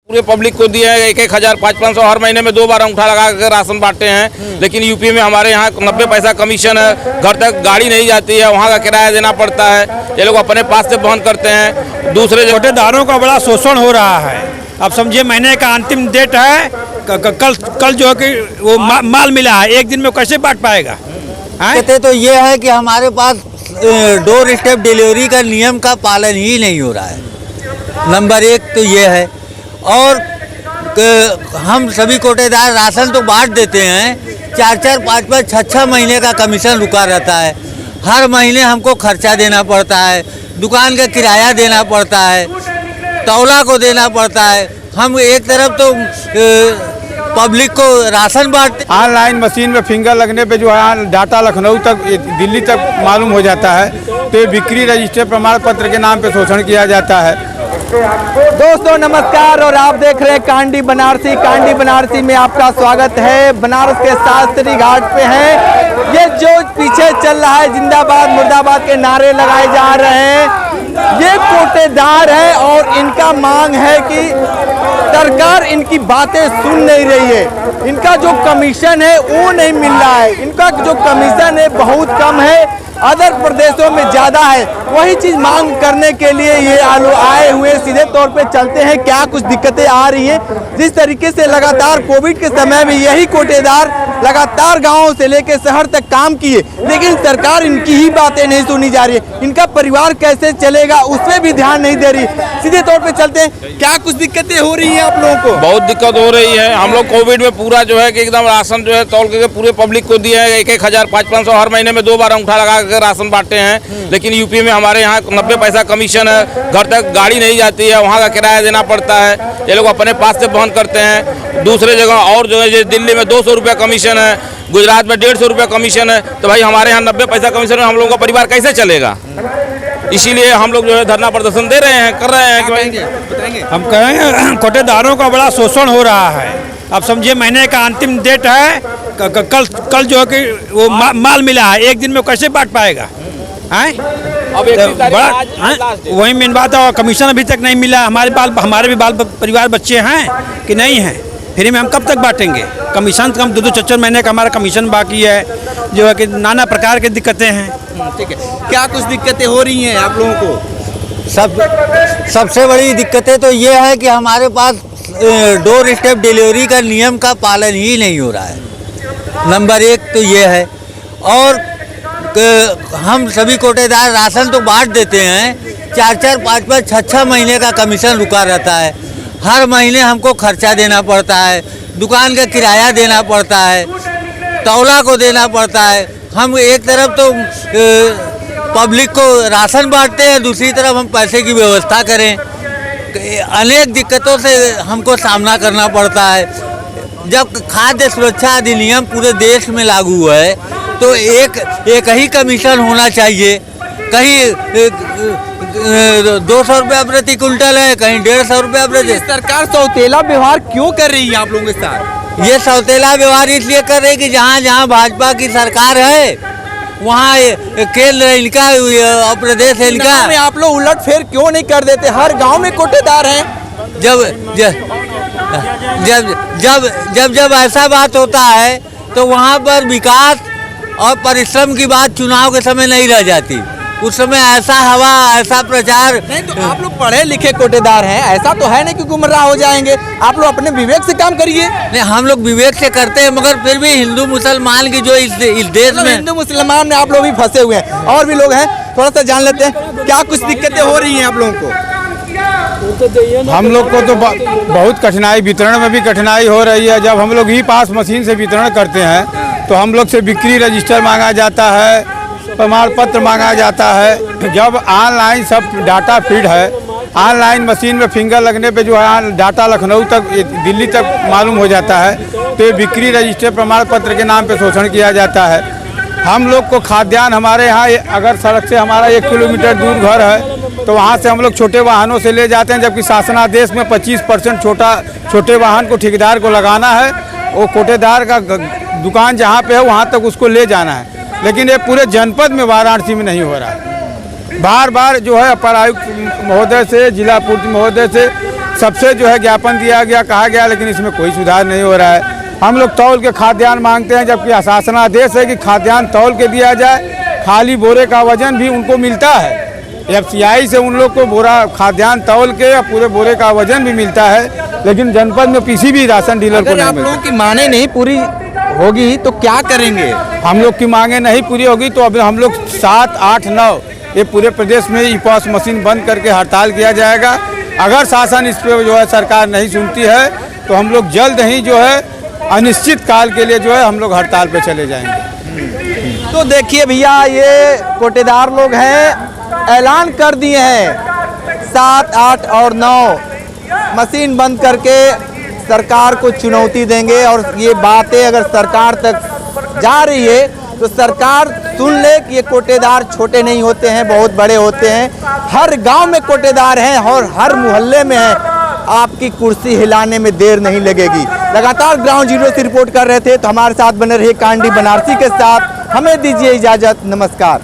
पूरे पब्लिक को दिए हैं 1,000 500 हर महीने में 2 बार अंगूठा लगा कर राशन बांटते हैं। लेकिन यूपी में हमारे यहाँ 90 पैसा कमीशन है, घर तक गाड़ी नहीं जाती है, वहाँ का किराया देना पड़ता है, ये लोग अपने पास से वहन करते हैं। दूसरे कोटेदारों का बड़ा शोषण हो रहा है। अब समझिए महीने का अंतिम डेट है, कल जो है कि वो माल मिला है, एक दिन में कैसे बांट पाएगा? कहते तो ये है कि हमारे पास डोर स्टेप डिलीवरी का नियम का पालन ही नहीं हो रहा है। नंबर 1 तो ये है, और हम सभी कोटेदार राशन तो बांट देते हैं, 4-4, 5-5, 6-6 महीने का कमीशन रुका रहता है। हर महीने हमको खर्चा देना पड़ता है, दुकान का किराया देना पड़ता है, तौला को देना पड़ता है। हम एक तरफ तो पब्लिक को राशन बांटते, ऑनलाइन मशीन में फिंगर लगने पे जो है डाटा लखनऊ तक दिल्ली तक मालूम हो जाता है। तो बिक्री रजिस्टर प्रमाण पत्र के नाम पे शोषण किया जाता है। दोस्तों नमस्कार, और आप देख रहे हैं कांडी बनारसी। कांडी बनारसी में आपका स्वागत है। बनारस के शास्त्री घाट पे हैं। ये जो पीछे चल रहा है जिंदाबाद मुर्दाबाद के नारे लगाए जा रहे हैं, ये कोटेदार है और इनका मांग है कि सरकार इनकी बातें सुन नहीं रही है। इनका जो कमीशन है वो नहीं मिल रहा है, इनका जो कमीशन है बहुत कम है, अदर प्रदेशों में ज़्यादा है। वही चीज़ मांग करने के लिए ये आए हुए सीधे तौर पे चलते हैं। क्या कुछ दिक्कतें आ रही हैं, जिस तरीके से लगातार कोविड के समय में यही कोटेदार लगातार गाँव से लेकर शहर तक काम किए, लेकिन सरकार इनकी ही बातें नहीं सुनी जा रही है। इनका परिवार कैसे चलेगा उसमें भी ध्यान नहीं दे रही। सीधे तौर पर चलते हैं, क्या कुछ दिक्कतें हो रही हैं आप लोगों को? बहुत दिक्कत हो रही है। हम लोग कोविड में पूरा जो है कि एकदम राशन जो है तौल के पूरे पब्लिक को दिए हैं 1,000 500 हर महीने में 2 बार अंगूठा लगा कर राशन बांटते हैं। लेकिन यूपी में हमारे यहाँ 90 पैसा कमीशन है, घर तक गाड़ी नहीं जाती है, वहाँ का किराया देना पड़ता है, ये लोग अपने पास से वहन करते हैं। दूसरे जगह और जो है दिल्ली में 200 रुपये कमीशन है, गुजरात में 150 रुपये कमीशन है। तो भाई हमारे यहाँ 90 पैसा कमीशन है, हम लोगों का परिवार कैसे चलेगा? इसीलिए हम लोग जो है धरना प्रदर्शन दे रहे हैं, कर रहे हैं कि भाई हम कहेंगे कोटेदारों का बड़ा शोषण हो रहा है। अब समझिए महीने का अंतिम डेट है, कल जो है कि वो माल मिला है, एक दिन में कैसे बांट पाएगा? अब वही मेन बात है। और कमीशन अभी तक नहीं मिला। हमारे भी बाल परिवार बच्चे हैं कि नहीं हैं, फ्री में हम कब तक बांटेंगे? कमीशन कम 2-4 महीने का हमारा कमीशन बाकी है, जो है कि नाना प्रकार की दिक्कतें हैं। ठीक है, क्या कुछ दिक्कतें हो रही हैं आप लोगों को? सबसे बड़ी दिक्कतें तो ये है कि हमारे पास डोर स्टेप डिलीवरी का नियम का पालन ही नहीं हो रहा है। नंबर 1 तो ये है, और हम सभी कोटेदार राशन तो बांट देते हैं, 4-4, 5-5, 6-6 महीने का कमीशन रुका रहता है। हर महीने हमको खर्चा देना पड़ता है, दुकान का किराया देना पड़ता है, तौला को देना पड़ता है। हम एक तरफ तो पब्लिक को राशन बांटते हैं, दूसरी तरफ हम पैसे की व्यवस्था करें। अनेक दिक्कतों से हमको सामना करना पड़ता है। जब खाद्य सुरक्षा अधिनियम पूरे देश में लागू है तो एक ही कमीशन होना चाहिए। कहीं 200 रुपया प्रति कुंटल है, कहीं 150 रुपया प्रति। सरकार सौतेला व्यवहार क्यों कर रही है आप लोगों के साथ? ये सौतेला व्यवहार इसलिए कर रही है कि जहाँ जहाँ भाजपा की सरकार है वहाँ केंद्र इनका और प्रदेश इनका। आप लोग उलट फेर क्यों नहीं कर देते? हर गांव में कोटेदार हैं। जब ऐसा बात होता है तो वहाँ पर विकास और परिश्रम की बात चुनाव के समय नहीं रह जाती। उस समय ऐसा हवा, ऐसा प्रचार। नहीं तो आप लोग पढ़े लिखे कोटेदार हैं, ऐसा तो है नहीं कि गुमराह हो जाएंगे। आप लोग अपने विवेक से काम करिए। नहीं, हम लोग विवेक से करते हैं, मगर फिर भी हिंदू मुसलमान की जो इस देश में हिंदू मुसलमान में आप लोग भी फंसे हुए हैं। और भी लोग हैं, थोड़ा सा जान लेते हैं क्या कुछ दिक्कतें हो रही हैं आप लोगों को? हम लोग को तो बहुत कठिनाई, वितरण में भी कठिनाई हो रही है। जब हम लोग ई पास मशीन से वितरण करते हैं तो हम लोग से बिक्री रजिस्टर मांगा जाता है, प्रमाण पत्र मांगा जाता है। जब ऑनलाइन सब डाटा फीड है, ऑनलाइन मशीन में फिंगर लगने पे जो है डाटा लखनऊ तक दिल्ली तक मालूम हो जाता है। तो बिक्री रजिस्टर प्रमाण पत्र के नाम पे शोषण किया जाता है। हम लोग को खाद्यान्न हमारे यहाँ अगर सड़क से हमारा 1 किलोमीटर दूर घर है तो वहाँ से हम लोग छोटे वाहनों से ले जाते हैं, जबकि शासनादेश में 25% छोटे वाहन को ठेकेदार को लगाना है। वो कोटेदार का दुकान जहाँ पे है वहाँ तक उसको ले जाना है, लेकिन ये पूरे जनपद में वाराणसी में नहीं हो रहा है। बार बार जो है अपर आयुक्त महोदय से, जिला पूर्ति महोदय से सबसे जो है ज्ञापन दिया गया, कहा गया, लेकिन इसमें कोई सुधार नहीं हो रहा है। हम लोग तौल के खाद्यान्न मांगते हैं, जबकि शासनादेश है कि खाद्यान्न तौल के दिया जाए, खाली बोरे का वजन भी उनको मिलता है। FCI से उन लोग को बोरा खाद्यान्न तौल के या पूरे बोरे का वजन भी मिलता है, लेकिन जनपद में किसी भी राशन डीलर को अगर नहीं आप मिलता। लोगों की मांगे नहीं पूरी होगी तो क्या करेंगे? हम लोग की मांगे नहीं पूरी होगी तो अब हम लोग 7, 8, 9 ये पूरे प्रदेश में ई-पॉस मशीन बंद करके हड़ताल किया जाएगा। अगर शासन इस पे जो है सरकार नहीं सुनती है तो हम लोग जल्द ही जो है अनिश्चित काल के लिए जो है हम लोग हड़ताल पे चले जाएंगे। तो देखिए भैया, ये कोटेदार लोग हैं, ऐलान कर दिए हैं 7, 8 और 9 मशीन बंद करके सरकार को चुनौती देंगे। और ये बातें अगर सरकार तक जा रही है तो सरकार सुन ले कि ये कोटेदार छोटे नहीं होते हैं, बहुत बड़े होते हैं। हर गांव में कोटेदार हैं और हर मोहल्ले में हैं। आपकी कुर्सी हिलाने में देर नहीं लगेगी। लगातार ग्राउंड जीरो से रिपोर्ट कर रहे थे, तो हमारे साथ बने रहिए कांडी बनारसी के साथ। हमें दीजिए इजाजत, नमस्कार।